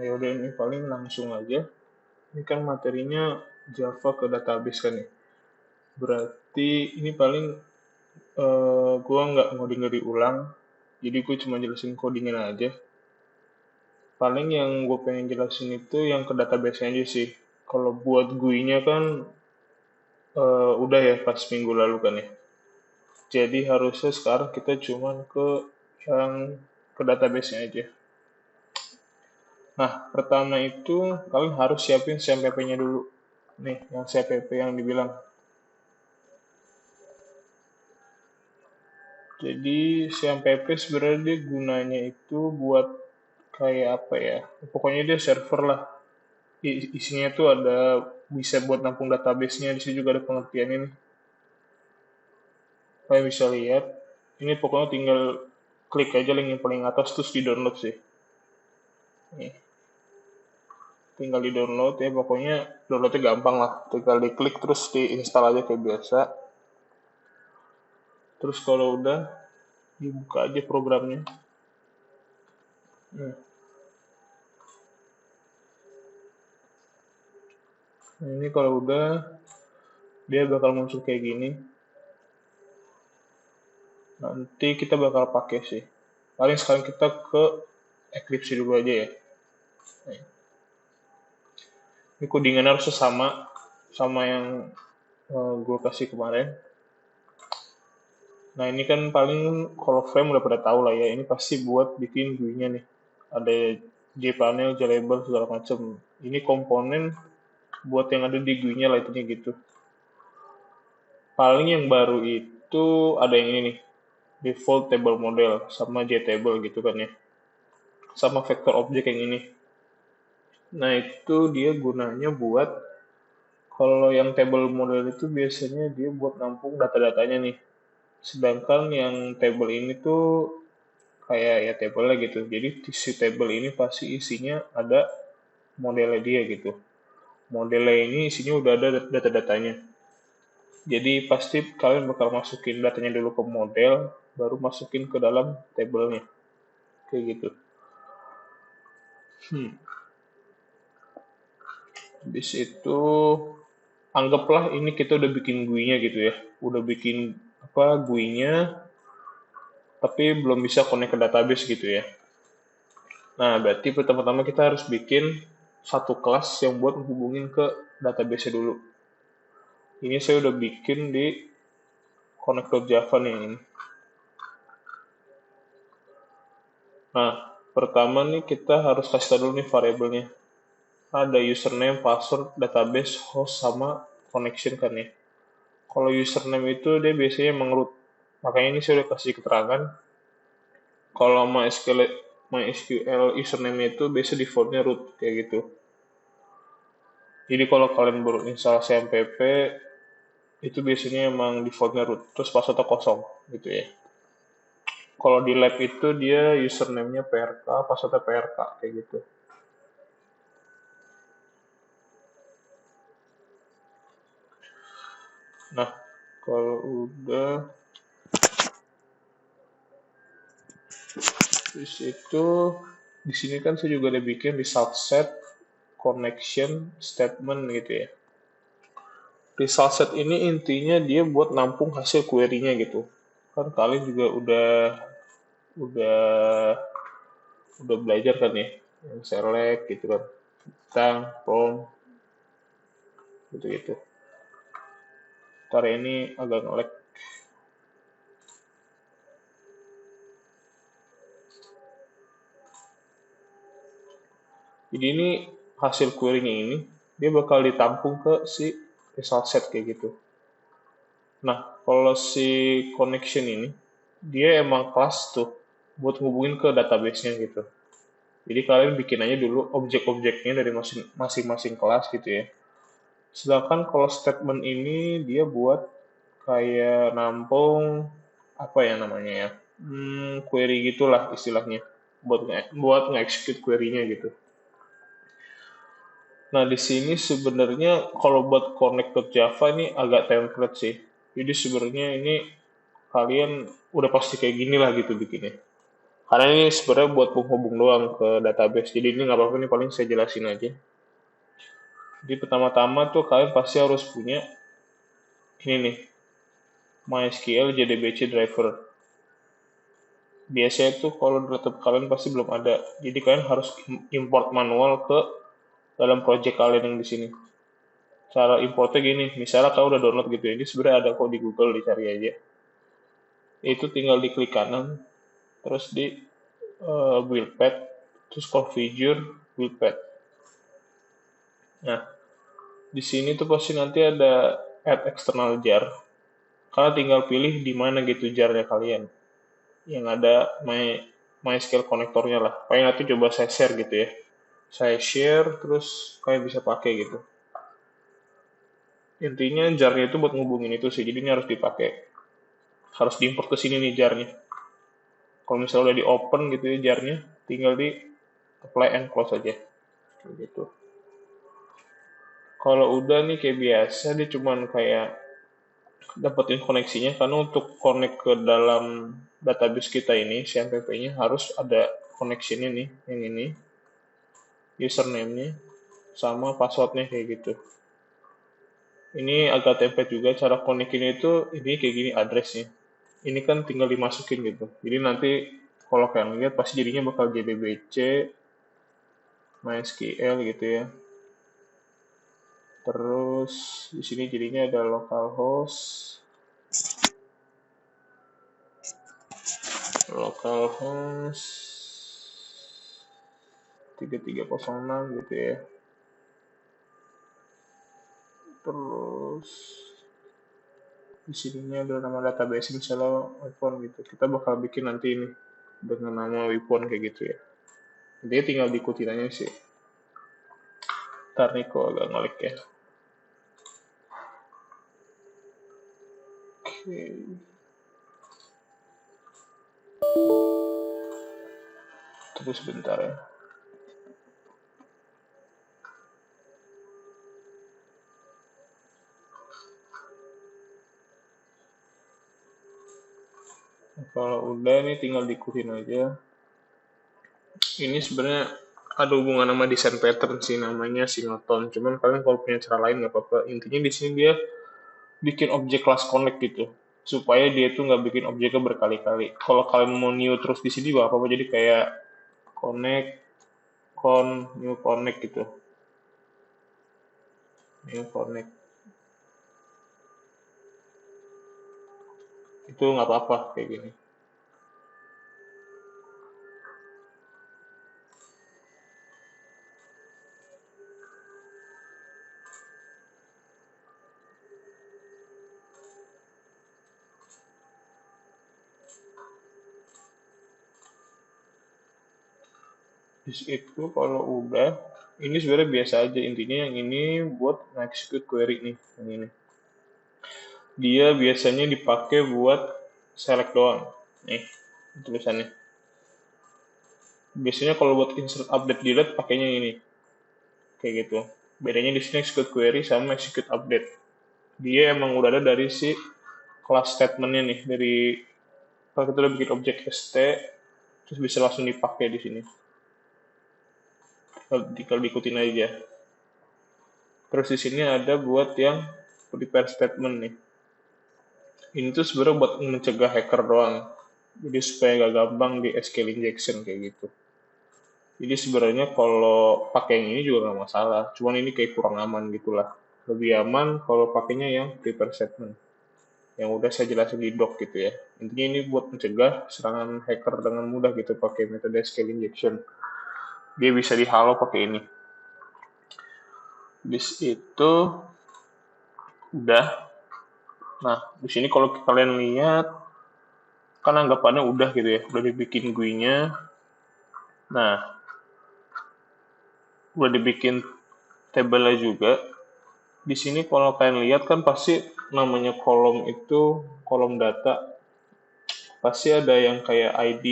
Ya udah ini paling langsung aja. Ini kan materinya Java ke database kan ya. Berarti ini paling gua nggak ngoding ulang. Jadi gue cuma jelasin codingnya aja. Paling yang gue pengen jelasin itu yang ke database aja sih. Kalau buat GUI-nya kan udah ya pas minggu lalu kan ya. Jadi harusnya sekarang kita cuman ke yang ke database-nya aja. Nah, pertama itu kalian harus siapin CMPP-nya dulu. Nih, yang CMPP yang dibilang. Jadi CMPP sebenarnya dia gunanya itu buat kayak apa ya? Pokoknya dia server lah. Isinya tuh ada bisa buat nampung database-nya. Di sini juga ada pengertian ini. Kalian bisa lihat. Ini pokoknya tinggal klik aja link yang paling atas terus di download sih. Nih, tinggal di download ya, pokoknya downloadnya gampang lah, tinggal diklik terus diinstal aja kayak biasa. Terus kalau udah dibuka aja programnya. Nah, ini kalau udah dia bakal muncul kayak gini, nanti kita bakal pakai sih. Paling sekarang kita ke Eclipse dulu aja ya. Ini codingan harusnya sama yang gue kasih kemarin. Nah ini kan paling kalau frame udah pada tahu lah ya, ini pasti buat bikin GUI-nya nih. Ada JPanel, JLabel segala macam. Ini komponen buat yang ada di GUI-nya lah intinya gitu. Paling yang baru itu ada yang ini nih, default table model sama JTable gitu kan ya. Sama vector object yang ini. Nah itu dia gunanya buat kalau yang table model itu biasanya dia buat nampung data-datanya nih. Sedangkan yang table ini tuh kayak ya table gitu. Jadi si table ini pasti isinya ada modelnya dia gitu. Modelnya ini isinya udah ada data-datanya. Jadi pasti kalian bakal masukin datanya dulu ke model, baru masukin ke dalam tabelnya. Kayak gitu. Habis itu anggaplah ini kita udah bikin GUI-nya gitu ya. Udah bikin apa GUI-nya tapi belum bisa connect ke database gitu ya. Nah, berarti pertama-tama kita harus bikin satu kelas yang buat hubungin ke database dulu. Ini saya udah bikin di connect.java nih ini. Nah, pertama nih kita harus kasih tahu dulu nih variabelnya. Ada username, password, database, host, sama connection kan ya. Kalau username itu dia biasanya mengroot. Makanya ini saya udah kasih keterangan. Kalau MySQL username itu biasa defaultnya root kayak gitu. Jadi kalau kalian baru install CMPP itu biasanya emang defaultnya root. Terus passwordnya kosong gitu ya. Kalau di lab itu dia username-nya PRK, passwordnya PRK kayak gitu. Nah, kalau udah terus itu di sini kan saya juga udah bikin result set, connection, statement gitu ya. Result set ini intinya dia buat nampung hasil query-nya gitu. Kan kalian juga udah belajar kan ya, yang select gitu kan, tentang from gitu-gitu. Ntar ini agak nge-lag. Jadi ini hasil query-nya ini dia bakal ditampung ke si result set kayak gitu. Nah, kalau si connection ini dia emang kelas tuh buat hubungin ke database-nya gitu. Jadi kalian bikin aja dulu objek-objeknya dari masing-masing kelas gitu ya. Sedangkan kalau statement ini dia buat kayak nampung apa ya namanya ya, query gitulah istilahnya, buat nge-execute query-nya gitu. Nah di sini sebenarnya kalau buat connect.java ini agak template sih. Jadi sebenarnya ini kalian udah pasti kayak gini lah gitu bikinnya. Karena ini sebenarnya buat penghubung doang ke database. Jadi ini nggak apa-apa nih, paling saya jelasin aja. Jadi pertama-tama tuh kalian pasti harus punya ini nih, MySQL JDBC driver. Biasanya tuh kalau laptop kalian pasti belum ada. Jadi kalian harus import manual ke dalam project kalian yang di sini. Cara importnya gini, misalnya kalian udah download gitu ya, ini sebenarnya ada kok di Google, dicari aja. Itu tinggal diklik kanan, terus di buildpad, terus configure buildpad. Nah, di sini tuh pasti nanti ada add external jar. Kalian tinggal pilih di mana gitu jarnya kalian. Yang ada MySQL konektornya lah. Paling nanti coba saya share gitu ya. Saya share, terus kalian bisa pakai gitu. Intinya jarnya itu buat ngubungin itu sih, jadi ini harus dipakai. Harus diimport ke sini nih jarnya. Kalau misalnya udah di open gitu ya jarnya, tinggal di apply and close aja. Gitu. Kalau udah nih kayak biasa, dia cuman kayak dapetin koneksinya, karena untuk connect ke dalam database kita ini, CMPP-nya harus ada connection nih, yang ini, username-nya, sama password-nya kayak gitu. Ini agak template juga, cara connect-nya itu, ini kayak gini address-nya. Ini kan tinggal dimasukin gitu. Jadi nanti kalau kalian lihat pasti jadinya bakal JDBC, MySQL gitu ya. Terus di sini jadinya ada localhost 3306 gitu ya. Terus di sininya ada nama database misalnya Wipon gitu. Kita bakal bikin nanti ini dengan nama Wipon kayak gitu ya. Intinya tinggal diikutin aja sih. Ntar nih kok agak ngelik ya. Oke. Terus sebentar ya. Kalau udah nih tinggal diikutin aja. Ini sebenarnya ada hubungan sama desain pattern sih, namanya singleton. Cuman kalian kalau punya cara lain nggak apa-apa. Intinya di sini dia bikin objek class connect gitu, supaya dia tuh nggak bikin objeknya berkali-kali. Kalau kalian mau new terus di sini nggak apa-apa, jadi kayak connect, new connect gitu, new connect. Itu nggak apa-apa kayak gini. Itu kalau udah, ini sebenarnya biasa aja, intinya yang ini buat execute query nih, yang ini. Dia biasanya dipakai buat select doang. Nih, tulisannya. Biasanya kalau buat insert update delete pakainya ini. Kayak gitu. Bedanya di sini execute query sama execute update. Dia emang udah ada dari si class statement-nya nih, dari kalau kita udah bikin objek st, terus bisa langsung dipakai di sini. Tinggal diikutin aja. Terus di sini ada buat yang prepare statement nih. Ini tuh sebenarnya buat mencegah hacker doang. Jadi supaya gak gampang di SQL injection kayak gitu. Jadi sebenarnya kalau pakai yang ini juga nggak masalah. Cuman ini kayak kurang aman gitulah. Lebih aman kalau pakainya yang prepare statement. Yang udah saya jelasin di doc gitu ya. Intinya ini buat mencegah serangan hacker dengan mudah gitu pakai metode SQL injection. Dia bisa dihalau pakai ini. Bis itu udah. Nah, di sini kalau kalian lihat kan anggapannya udah gitu ya, udah dibikin GUI-nya. Nah, udah dibikin tabelnya juga. Di sini kalau kalian lihat kan pasti namanya kolom itu, kolom data, pasti ada yang kayak ID,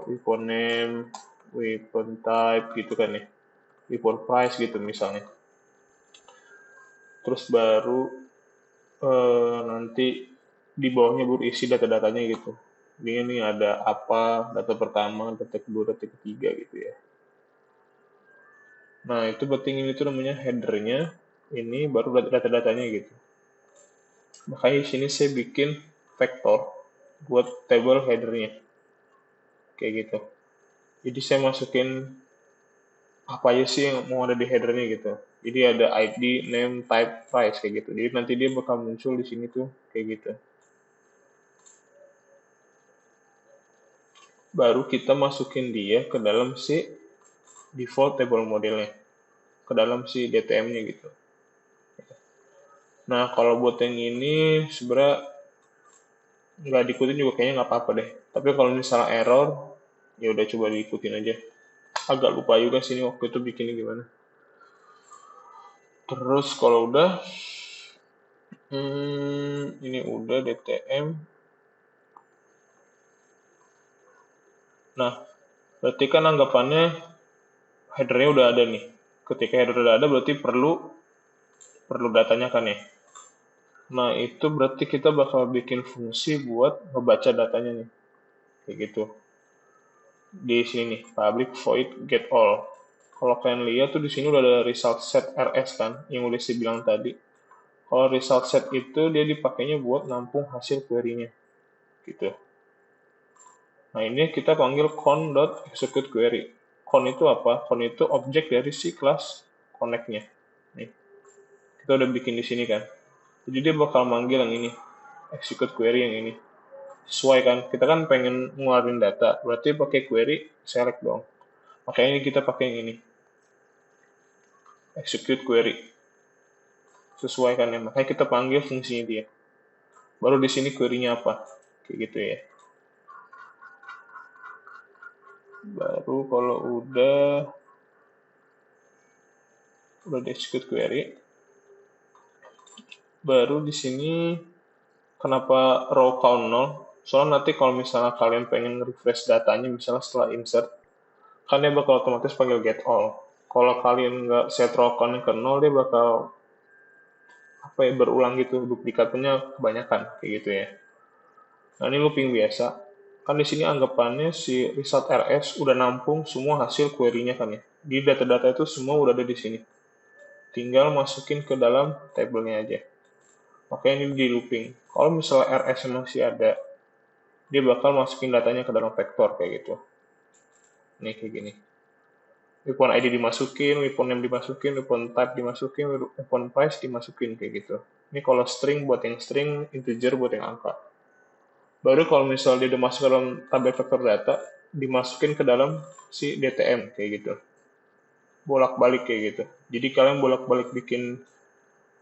weapon name, weapon type gitu kan ya, weapon price gitu misalnya. Terus baru nanti di bawahnya baru isi data-datanya gitu. Ini ada apa, data pertama, data kedua, data ketiga gitu ya. Nah, itu berarti ini tuh namanya header-nya, ini baru data-datanya gitu. Makanya di sini saya bikin vektor buat table header-nya. Kayak gitu. Jadi saya masukin apa aja sih yang mau ada di header-nya gitu. Jadi ada ID, name, type, price kayak gitu. Jadi nanti dia bakal muncul di sini tuh kayak gitu. Baru kita masukin dia ke dalam si default table modelnya, ke dalam si DTM-nya gitu. Nah, kalau buat yang ini sebenarnya nggak diikutin juga kayaknya nggak apa-apa deh. Tapi kalau misalnya error, ya udah coba diikutin aja. Agak lupa juga sih ini waktu itu bikinnya gimana. Terus kalau udah, ini udah DTM. Nah, berarti kan anggapannya header-nya udah ada nih. Ketika header udah ada berarti perlu datanya kan ya. Nah, itu berarti kita bakal bikin fungsi buat ngebaca datanya nih. Kayak gitu. Di sini nih, public void get all. Kalau kalian lihat tuh di sini udah ada result set rs kan, yang udah saya bilang tadi. Kalau result set itu dia dipakainya buat nampung hasil query-nya. Gitu. Nah, ini kita panggil con.execute query. Con itu apa? Con itu objek dari si kelas connect-nya. Nih, kita udah bikin di sini kan. Jadi dia bakal manggil yang ini, execute query yang ini. Sesuai kan, kita kan pengen ngeluarin data, berarti pakai query select dong. Makanya kita pakai yang ini, execute query. Sesuai kan ya, makanya kita panggil fungsinya dia. Baru di sini query-nya apa, kayak gitu ya. Baru kalau udah di execute query, baru di sini kenapa row count 0? Soalnya nanti kalau misalnya kalian pengen refresh datanya, misalnya setelah insert, kan dia bakal otomatis panggil get all. Kalau kalian nggak set row count ke 0, dia bakal apa ya, berulang gitu, duplikatnya kebanyakan kayak gitu ya. Nah, ini looping biasa. Kan di sini anggapannya si result rs udah nampung semua hasil query-nya kan ya. Di data-data itu semua udah ada di sini. Tinggal masukin ke dalam tabelnya aja. Makanya ini di looping. Kalau misalnya rs masih ada, dia bakal masukin datanya ke dalam vektor kayak gitu. Ini kayak gini. Weapon ID dimasukin, weapon name dimasukin, weapon type dimasukin, weapon price dimasukin kayak gitu. Ini kalau string buat yang string, integer buat yang angka. Baru kalau misalnya dia udah masuk ke dalam tabel vektor data, dimasukin ke dalam si DTM kayak gitu. Bolak-balik kayak gitu. Jadi kalian bolak-balik bikin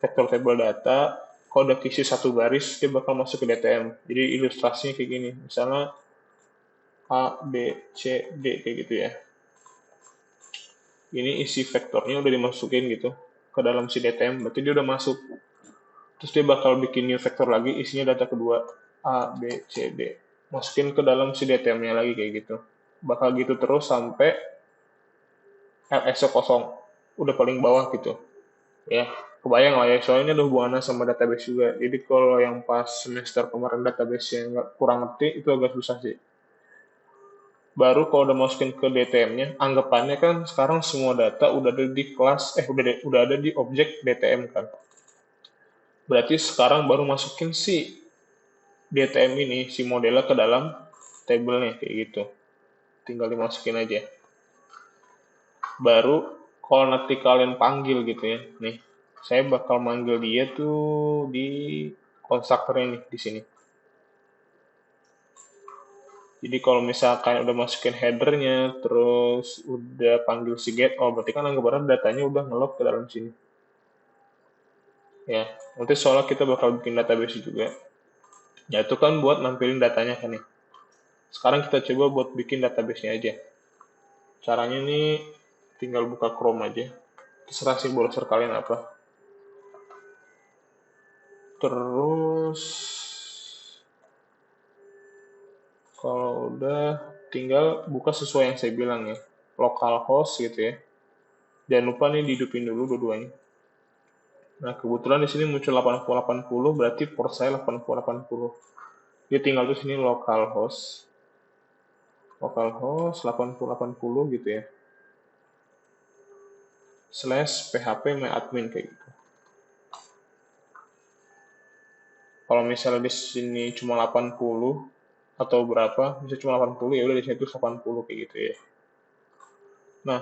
vektor table data, kalau udah kisi satu baris, dia bakal masuk ke DTM. Jadi ilustrasinya kayak gini. Misalnya A, B, C, D kayak gitu ya. Ini isi vektornya udah dimasukin gitu ke dalam si DTM, berarti dia udah masuk. Terus dia bakal bikin new vektor lagi, isinya data kedua A, B, C, D. Masukin ke dalam si DTM-nya lagi kayak gitu. Bakal gitu terus sampai LS kosong. Udah paling bawah gitu. Ya, kebayang lah ya, soalnya ada hubungannya sama database juga. Jadi kalau yang pas semester kemarin database yang kurang ngerti, itu agak susah sih. Baru kalau udah masukin ke DTM-nya, anggapannya kan sekarang semua data udah ada di kelas, udah ada di objek DTM kan. Berarti sekarang baru masukin si DTM ini, si modelnya ke dalam tabelnya kayak gitu. Tinggal dimasukin aja. Baru kalau nanti kalian panggil gitu ya, nih, saya bakal manggil dia tuh di konstruktornya nih, di sini. Jadi kalau misalkan udah masukin headernya, terus udah panggil si get all, berarti kan anggapannya datanya udah nge-load ke dalam sini. Ya, nanti soalnya kita bakal bikin database juga. Ya itu kan buat nampilin datanya kan nih. Sekarang kita coba buat bikin database-nya aja. Caranya nih tinggal buka Chrome aja. Terserah sih browser kalian apa. Terus kalau udah tinggal buka sesuai yang saya bilang ya. Localhost gitu ya. Jangan lupa nih dihidupin dulu dua-duanya. Nah, kebetulan di sini muncul 8080 berarti port saya 8080. Dia tinggal di sini localhost 8080 gitu ya. /php/myadmin kayak gitu. Kalau misalnya di sini cuma 80 atau berapa, bisa cuma 80 ya udah di sini tuh 80 kayak gitu ya. Nah,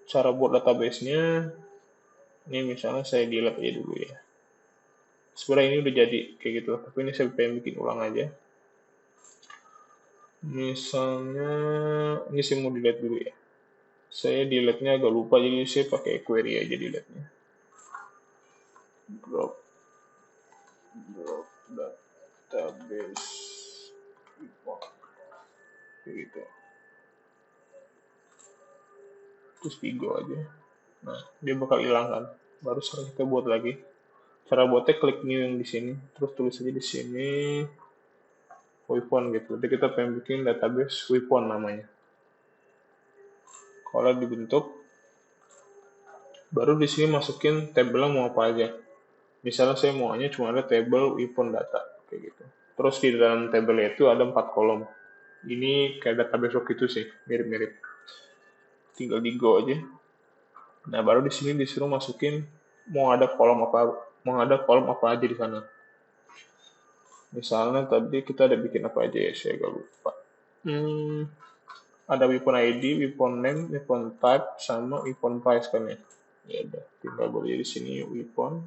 cara buat database-nya ini misalnya saya delete aja dulu ya. Sebenarnya ini udah jadi kayak gitu, tapi ini saya pengen bikin ulang aja. Misalnya ini saya mau delete dulu ya. Saya delete-nya agak lupa jadi saya pakai query aja delete-nya. Drop database kayak gitu. Terus Vigo aja. Nah, dia bakal hilang kan. Baru sekarang kita buat lagi. Cara buatnya klik new yang di sini, terus tulis aja di sini Wipon gitu. Jadi kita pengen bikin database Wipon namanya. Kalau dibentuk, baru di sini masukin tabelnya mau apa aja. Misalnya saya maunya cuma ada table Wipon data kayak gitu. Terus di dalam tabel itu ada 4 kolom. Ini kayak database waktu itu sih, mirip-mirip. Tinggal di go aja. Nah, baru di sini disuruh masukin mau ada kolom apa aja di sana. Misalnya tadi kita ada bikin apa aja ya, saya agak lupa. Ada weapon ID, weapon name, weapon type, sama weapon price kan ya. Ya udah, tinggal boleh di sini weapon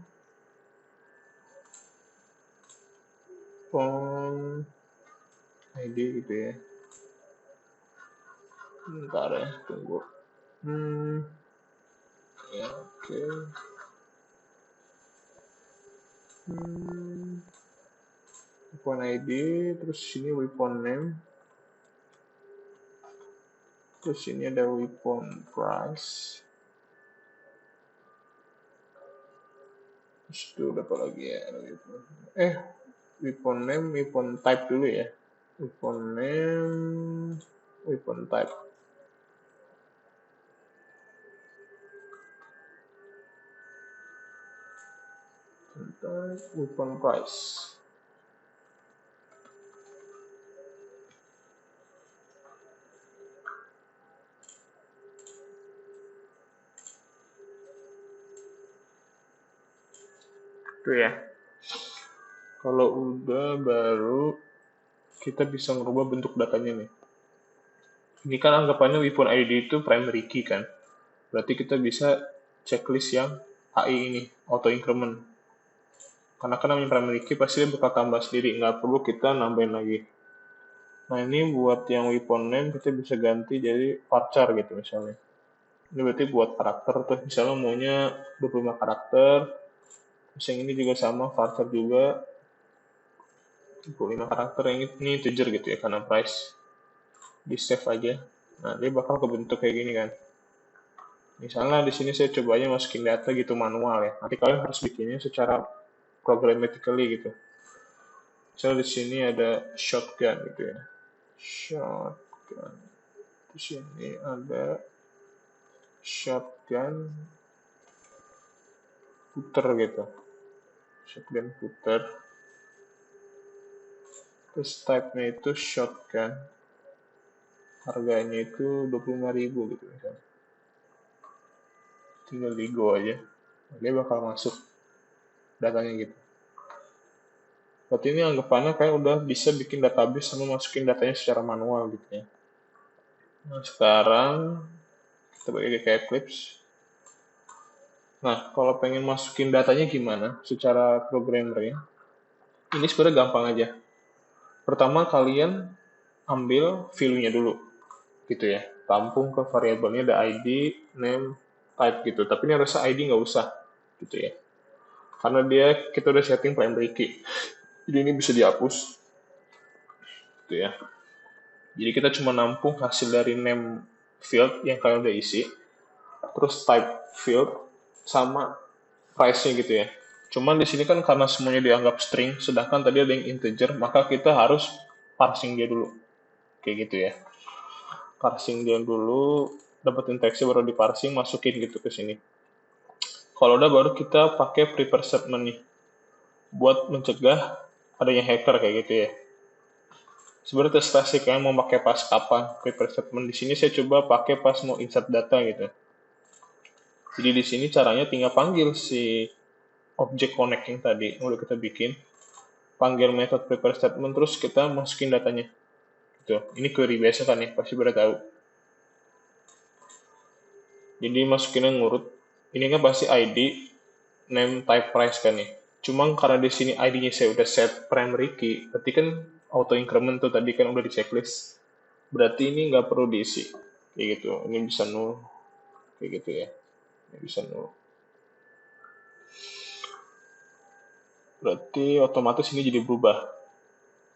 ID gitu ya. Bentar ya, tunggu. Ya, oke. Weapon ID, terus sini weapon name. Terus ini ada weapon price. Terus itu apa lagi ya? Weapon name, weapon type dulu ya. Weapon name, weapon type. Weapon price. Itu ya. Kalau udah baru kita bisa merubah bentuk datanya nih. Ini kan anggapannya weapon ID itu primary key kan. Berarti kita bisa checklist yang AI ini, auto increment. Karena kan namanya primary key pasti dia bakal tambah sendiri, nggak perlu kita nambahin lagi. Nah ini buat yang weapon name kita bisa ganti jadi varchar gitu misalnya. Ini berarti buat karakter tuh, misalnya maunya 25 karakter. Terus yang ini juga sama, varchar juga 25 karakter, yang ini integer gitu ya karena price. Di save aja. Nah, dia bakal kebentuk kayak gini kan. Misalnya di sini saya coba aja masukin data gitu manual ya. Nanti kalian harus bikinnya secara programmatically gitu. Misalnya di sini ada shotgun gitu ya. Shotgun. Di sini ada shotgun puter gitu. Shotgun puter. Terus type-nya itu shotgun. Harganya itu 25.000 gitu misalnya. Tinggal di go aja. Dia bakal masuk datanya gitu. Berarti ini anggapannya kayak udah bisa bikin database sama masukin datanya secara manual gitu ya. Nah, sekarang kita balik ke Eclipse. Nah, kalau pengen masukin datanya gimana secara programmernya? Ini sebenarnya gampang aja. Pertama kalian ambil value-nya dulu, gitu ya. Tampung ke variabelnya ada ID, name, type gitu. Tapi ini harusnya ID nggak usah, gitu ya. Karena kita udah setting primary key. Jadi ini bisa dihapus, gitu ya. Jadi kita cuma nampung hasil dari name field yang kalian udah isi, terus type field sama price-nya gitu ya. Cuman di sini kan karena semuanya dianggap string, sedangkan tadi ada yang integer, maka kita harus parsing dia dulu. Kayak gitu ya. Parsing dia dulu, dapetin teksnya baru diparsing, masukin gitu ke sini. Kalau udah baru kita pakai prepare statement nih buat mencegah adanya hacker kayak gitu ya. Sebenarnya terserah sih kalian mau pakai pas kapan prepare statement. Di sini saya coba pakai pas mau insert data gitu. Jadi di sini caranya tinggal panggil si object connect yang tadi udah kita bikin, panggil method prepare statement terus kita masukin datanya. Gitu. Ini query biasa kan ya, pasti udah tahu. Jadi masukinnya ngurut. Ini kan pasti ID, name, type, price kan ya. Cuma karena di sini ID-nya saya udah set primary key, berarti kan auto increment tuh tadi kan udah di checklist. Berarti ini nggak perlu diisi. Kayak gitu. Ini bisa null. Kayak gitu ya. Ini bisa null. Berarti otomatis ini jadi berubah.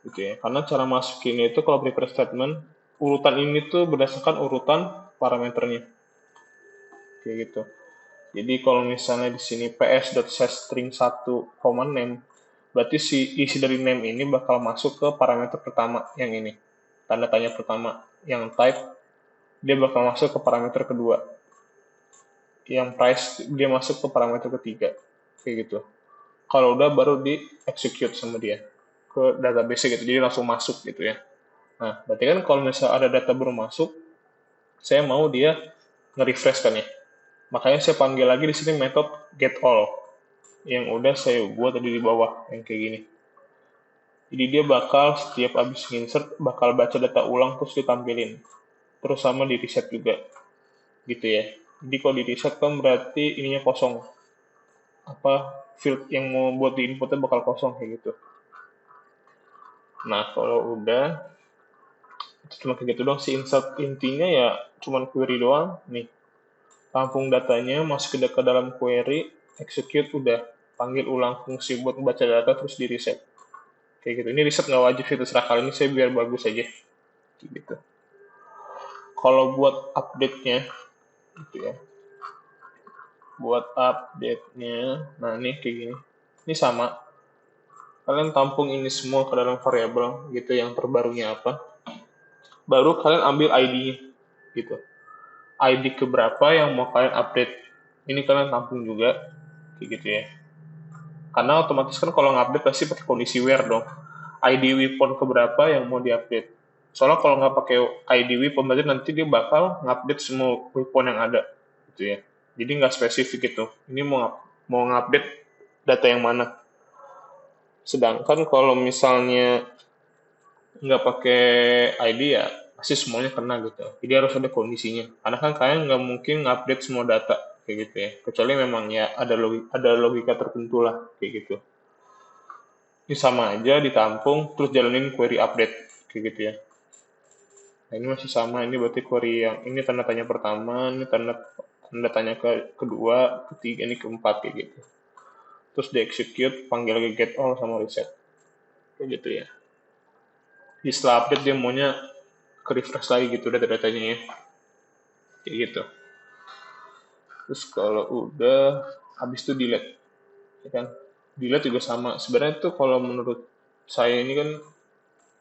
Gitu ya. Karena cara masukinnya itu kalau prepare statement, urutan ini tuh berdasarkan urutan parameternya. Kayak gitu. Jadi kalau misalnya di sini ps.setString 1, name, berarti isi dari name ini bakal masuk ke parameter pertama yang ini. Tanda tanya pertama. Yang type, dia bakal masuk ke parameter kedua. Yang price, dia masuk ke parameter ketiga. Kayak gitu. Kalau udah baru di execute sama dia ke database gitu. Jadi langsung masuk gitu ya. Nah, berarti kan kalau misalnya ada data baru masuk, saya mau dia nge-refresh kan ya. Makanya saya panggil lagi di sini metode getAll yang udah saya buat tadi di bawah yang kayak gini. Jadi dia bakal setiap habis insert bakal baca data ulang terus ditampilin. Terus sama di reset juga. Gitu ya. Jadi kalau di reset kan berarti ininya kosong. Apa field yang mau buat di inputnya bakal kosong kayak gitu. Nah, kalau udah cuma kayak gitu doang sih insert, intinya ya cuma query doang nih, tampung datanya masuk ke dalam query, execute, udah panggil ulang fungsi buat membaca data terus di reset kayak gitu. Ini reset nggak wajib sih, terserah kali ini saya biar bagus aja gitu. Kalau buat update-nya gitu ya, buat update-nya, nah ini kayak gini, ini sama, kalian tampung ini semua ke dalam variabel gitu yang terbarunya apa, baru kalian ambil ID-nya gitu. ID keberapa yang mau kalian update. Ini kalian tampung juga, kayak gitu ya. Karena otomatis kan kalau ngupdate pasti pakai kondisi where dong. ID weapon keberapa yang mau diupdate. Soalnya kalau nggak pakai ID weapon, berarti nanti dia bakal ngupdate semua weapon yang ada, gitu ya. Jadi nggak spesifik gitu. Ini mau ngupdate data yang mana. Sedangkan kalau misalnya nggak pakai ID ya pasti semuanya kena gitu. Jadi harus ada kondisinya. Karena kan kalian nggak mungkin ngupdate semua data kayak gitu ya. Kecuali memang ya ada logika tertentu lah kayak gitu. Ini sama aja ditampung terus jalanin query update kayak gitu ya. Nah, ini masih sama, ini berarti query yang ini tanda tanya pertama, ini tanda tanya kedua, ketiga, ini keempat kayak gitu. Terus di execute, panggil lagi get all sama reset kayak gitu ya. Di setelah update dia maunya ke refresh lagi gitu data-datanya ya. Kayak gitu. Terus kalau udah habis itu delete, ya kan? Delete juga sama. Sebenarnya tuh kalau menurut saya ini kan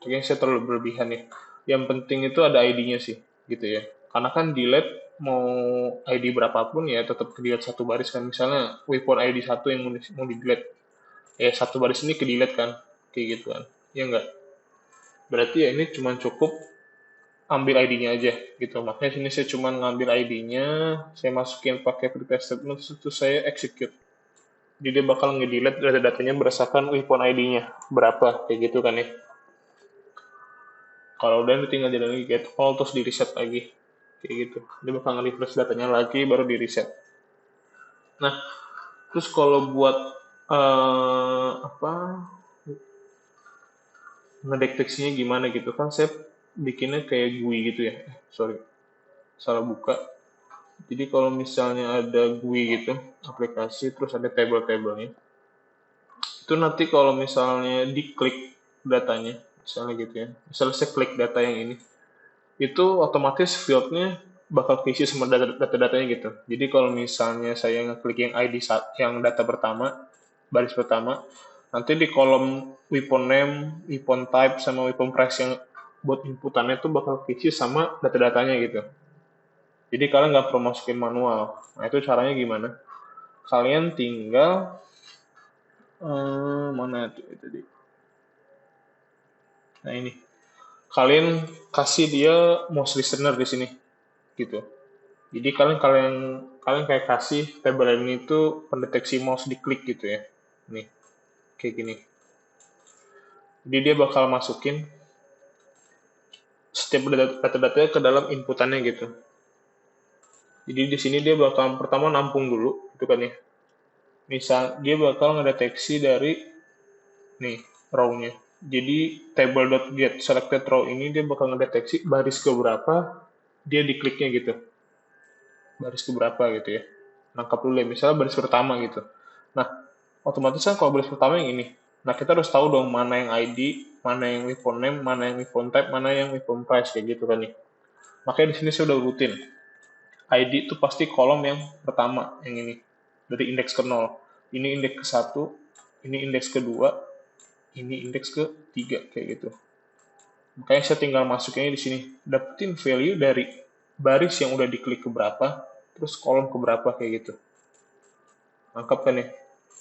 kayaknya saya terlalu berlebihan ya. Yang penting itu ada ID-nya sih, gitu ya. Karena kan delete mau ID berapapun ya tetap ke delete satu baris kan. Misalnya weapon ID satu yang mau di delete, ya satu baris ini ke delete kan, kayak gitu kan. Ya enggak. Berarti ya ini cuma cukup ambil ID-nya aja gitu. Makanya sini saya cuma ngambil ID-nya, saya masukin pakai prepare statement, terus saya execute. Jadi dia bakal nge-delete data-datanya berdasarkan weapon ID-nya berapa kayak gitu kan ya. Kalau udah tinggal jalan lagi get all terus di reset lagi kayak gitu. Dia bakal nge-refresh datanya lagi baru di reset. Nah, terus kalau buat apa ngedeteksinya gimana gitu kan saya bikinnya kayak GUI gitu ya. Sorry, salah buka. Jadi kalau misalnya ada GUI gitu, aplikasi, terus ada table-tablenya, itu nanti kalau misalnya diklik datanya, misalnya gitu ya, misalnya saya klik data yang ini, itu otomatis fieldnya bakal keisi semua data-datanya gitu. Jadi kalau misalnya saya ngeklik yang ID yang data pertama, baris pertama, nanti di kolom weapon name, weapon type, sama weapon price yang buat inputannya itu bakal keisi sama data-datanya gitu. Jadi kalian nggak perlu masukin manual. Nah itu caranya gimana? Kalian tinggal mana tuh itu tadi? Nah ini, kalian kasih dia mouse listener di sini, gitu. Jadi kalian kalian kalian kayak kasih tabel ini itu pendeteksi mouse diklik gitu ya. Nih, kayak gini. Jadi dia bakal masukin setiap data-datanya ke dalam inputannya gitu. Jadi di sini dia bakal pertama nampung dulu, gitu kan ya. Misal dia bakal ngedeteksi dari nih row-nya. Jadi table.get selected row ini dia bakal ngedeteksi baris keberapa dia dikliknya gitu. Baris keberapa gitu ya. Nangkap dulu ya, misalnya baris pertama gitu. Nah, otomatis kan kalau baris pertama yang ini. Nah, kita harus tahu dong mana yang ID, mana yang weapon name, mana yang weapon type, mana yang weapon price kayak gitu kan nih. Makanya di sini saya udah rutin. ID itu pasti kolom yang pertama, yang ini. Dari indeks ke 0. Ini indeks ke 1, ini indeks kedua, ini indeks ke 3 kayak gitu. Makanya saya tinggal masukinnya di sini. Dapetin value dari baris yang udah diklik ke berapa, terus kolom ke berapa kayak gitu. Lengkap kan ya?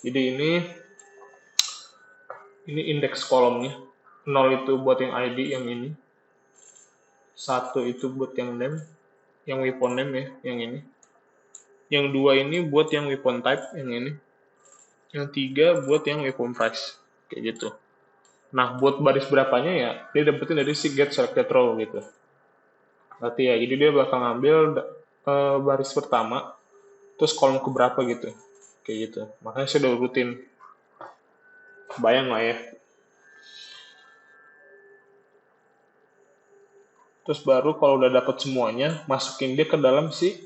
Jadi ini indeks kolomnya. 0 itu buat yang ID yang ini. 1 itu buat yang name, yang weapon name ya, yang ini. Yang 2 ini buat yang weapon type, yang ini. Yang 3 buat yang weapon price, kayak gitu. Nah, buat baris berapanya ya, dia dapetin dari si get selected row gitu. Berarti ya, jadi dia bakal ngambil baris pertama, terus kolom keberapa gitu. Kayak gitu. Makanya saya udah rutin. Bayang lah ya. Terus baru kalau udah dapet semuanya, masukin dia ke dalam si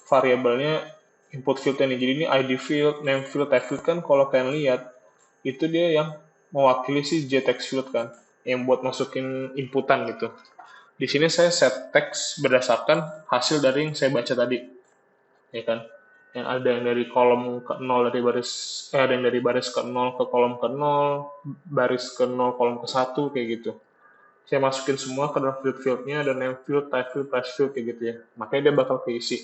variabelnya input field ini. Jadi ini ID field, name field, type field kan kalau kalian lihat, itu dia yang mewakili si JText field kan, yang buat masukin inputan gitu. Di sini saya set text berdasarkan hasil dari yang saya baca tadi, ya kan? Yang ada yang dari kolom ke 0 dari baris ada yang dari baris ke 0 ke kolom ke 0, baris ke 0 kolom ke 1 kayak gitu. Saya masukin semua ke dalam field-fieldnya, ada name field, type field, price field kayak gitu ya. Makanya dia bakal keisi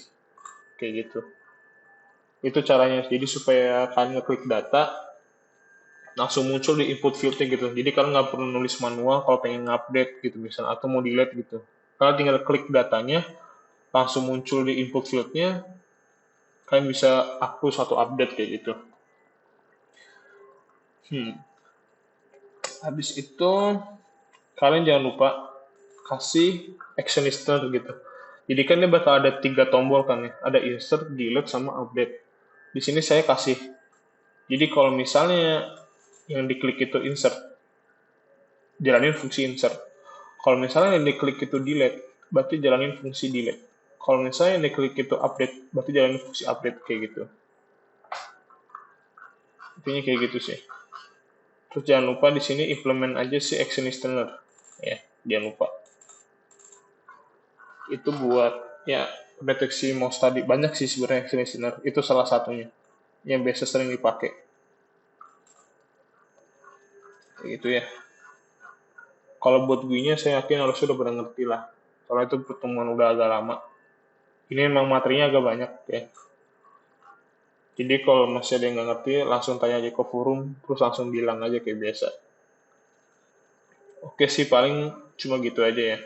kayak gitu. Itu caranya. Jadi supaya kalian ngeklik data langsung muncul di input fieldnya gitu. Jadi kalian nggak perlu nulis manual kalau pengen update gitu misalnya atau mau delete gitu. Kalian tinggal klik datanya, langsung muncul di input fieldnya, kalian bisa hapus atau update kayak gitu. Habis itu kalian jangan lupa kasih action listener gitu. Jadi kan dia bakal ada 3 tombol kan ya, ada insert, delete, sama update. Di sini saya kasih. Jadi kalau misalnya yang diklik itu insert, jalanin fungsi insert. Kalau misalnya yang diklik itu delete, berarti jalanin fungsi delete. Kalau misalnya yang diklik itu update, berarti jalanin fungsi update kayak gitu. Intinya kayak gitu sih. Terus jangan lupa di sini implement aja si action listener. Ya, jangan lupa. Itu buat ya deteksi mouse tadi. Banyak sih sebenarnya action listener. Itu salah satunya yang biasa sering dipakai. Kayak gitu ya. Kalau buat GUI-nya saya yakin harus sudah pernah ngerti lah. Soalnya itu pertemuan udah agak lama. Ini memang materinya agak banyak ya. Jadi kalau masih ada yang nggak ngerti, langsung tanya aja ke forum, terus langsung bilang aja kayak biasa. Oke sih, paling cuma gitu aja ya.